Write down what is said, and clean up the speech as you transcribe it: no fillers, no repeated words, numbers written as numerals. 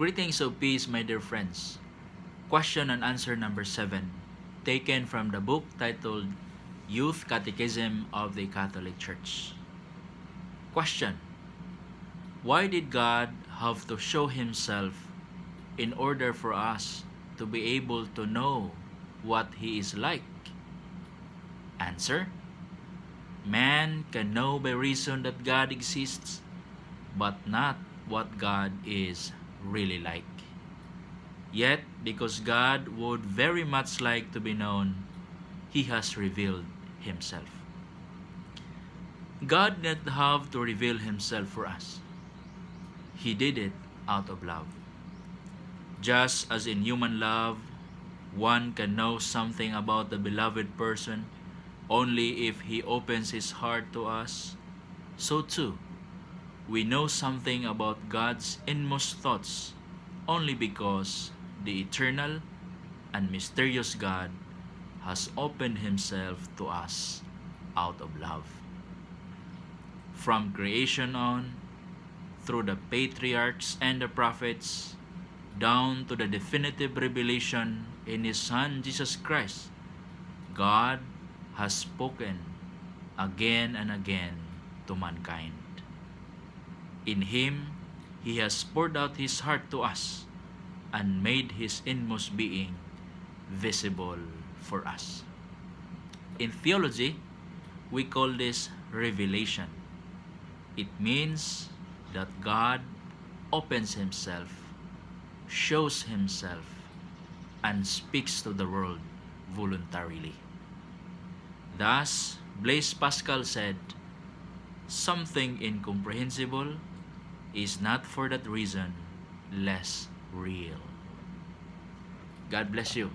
Greetings of peace, my dear friends. Question and answer number 7, taken from the book titled Youth Catechism of the Catholic Church. Question: why did God have to show Himself in order for us to be able to know what He is like? Answer: man can know by reason that God exists, but not what God is really like. Yet, because God would very much like to be known, He has revealed Himself. God did not have to reveal Himself for us. He did it out of love. Just as in human love, one can know something about the beloved person only if he opens his heart to us, so too, we know something about God's inmost thoughts only because the eternal and mysterious God has opened Himself to us out of love. From creation on, through the patriarchs and the prophets, down to the definitive revelation in His Son Jesus Christ, God has spoken again and again to mankind. In Him, He has poured out His heart to us and made His inmost being visible for us. In theology, we call this revelation. It means that God opens Himself, shows Himself, and speaks to the world voluntarily. Thus, Blaise Pascal said, "Something incomprehensible is not for that reason less real." God bless you.